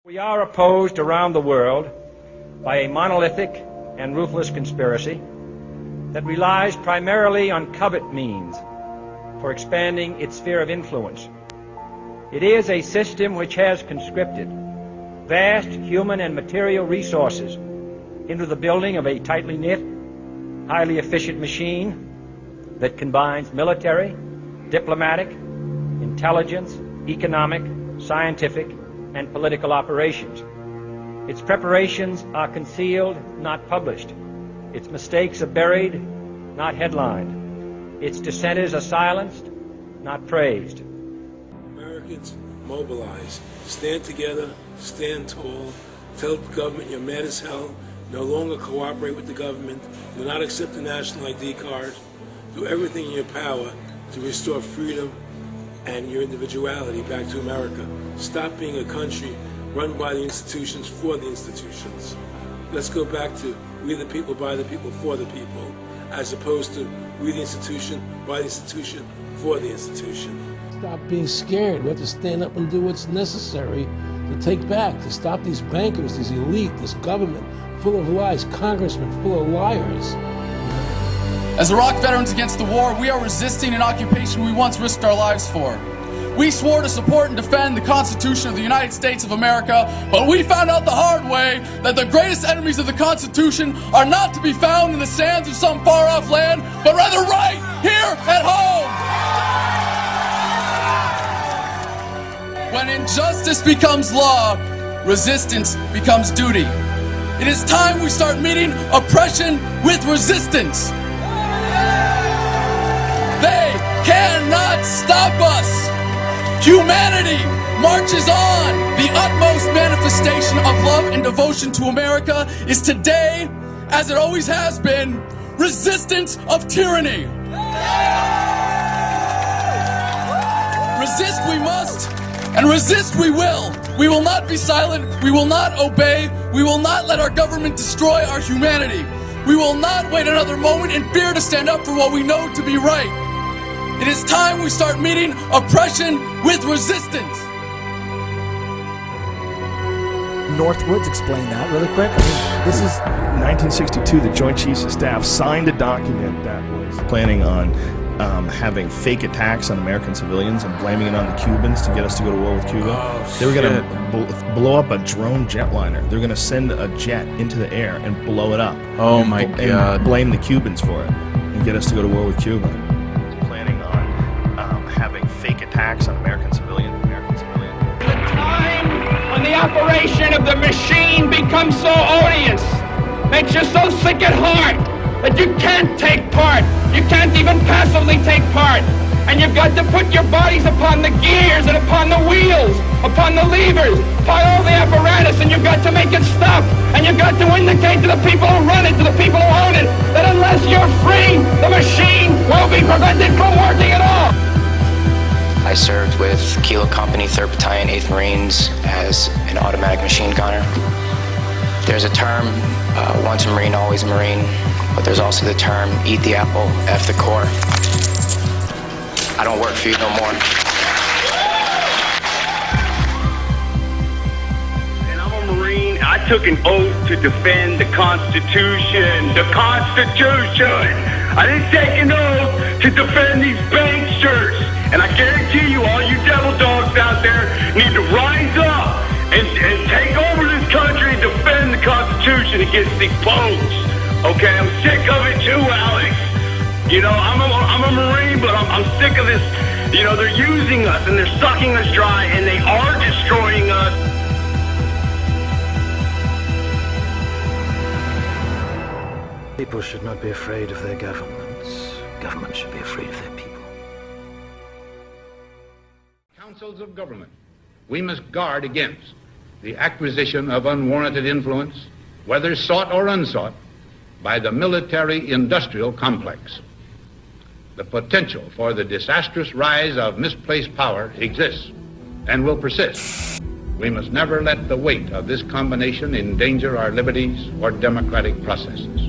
We are opposed around the world by a monolithic and ruthless conspiracy that relies primarily on covert means for expanding its sphere of influence. It is a system which has conscripted vast human and material resources into the building of a tightly knit, highly efficient machine that combines military, diplomatic, intelligence, economic, scientific, and political operations. Its preparations are concealed, not published. Its mistakes are buried, not headlined. Its dissenters are silenced, not praised. Americans, mobilize. Stand together, stand tall. Tell the government you're mad as hell. No longer cooperate with the government. Do not accept the national ID card. Do everything in your power to restore freedom and your individuality back to America. Stop being a country run by the institutions for the institutions. Let's go back to we the people, by the people, for the people, as opposed to we the institution, by the institution, for the institution. Stop being scared. We have to stand up and do what's necessary to take back, to stop these bankers, this elite, this government full of lies, congressmen full of liars. As Iraq veterans against the war, we are resisting an occupation we once risked our lives for. We swore to support and defend the Constitution of the United States of America, but we found out the hard way that the greatest enemies of the Constitution are not to be found in the sands of some far-off land, but rather right here at home. When injustice becomes law, resistance becomes duty. It is time we start meeting oppression with resistance. They cannot stop us. Humanity marches on. The utmost manifestation of love and devotion to America is today, as it always has been, resistance of tyranny. Resist we must, and resist we will. We will not be silent. We will not obey. We will not let our government destroy our humanity. We will not wait another moment in fear to stand up for what we know to be right. It is time we start meeting oppression with resistance. Northwoods, explain that really quick. I mean, this is 1962. The Joint Chiefs of Staff signed a document that was planning on having fake attacks on American civilians and blaming it on the Cubans to get us to go to war with Cuba. They were going to blow up a drone jetliner. They're going to send a jet into the air and blow it up. Oh my God! And blame the Cubans for it and get us to go to war with Cuba. Planning on having fake attacks on American civilians. The time when the operation of the machine becomes so odious, makes you so sick at heart that you can't take part. You can't even passively take part. And you've got to put your bodies upon the gears and upon the wheels, upon the levers, upon all the apparatus, and you've got to make it stop. And you've got to indicate to the people who run it, to the people who own it, that unless you're free, the machine will be prevented from working at all. I served with Kilo Company, 3rd Battalion, 8th Marines as an automatic machine gunner. There's a term, once a Marine, always a Marine, but there's also the term, eat the apple, F the core. I don't work for you no more. And I'm a Marine. I took an oath to defend the Constitution. The Constitution! I didn't take an oath to defend these banksters. And I guarantee you, all you devil dogs out there need to rise up and take over this country and defend the Constitution against these punks. Okay, I'm sick of it too, Alex. You know, I'm a Marine, but I'm sick of this. You know, they're using us and they're sucking us dry and they are destroying us. People should not be afraid of their governments. Governments should be afraid of their people. Councils of government, we must guard against the acquisition of unwarranted influence, whether sought or unsought, by the military-industrial complex. The potential for the disastrous rise of misplaced power exists and will persist. We must never let the weight of this combination endanger our liberties or democratic processes.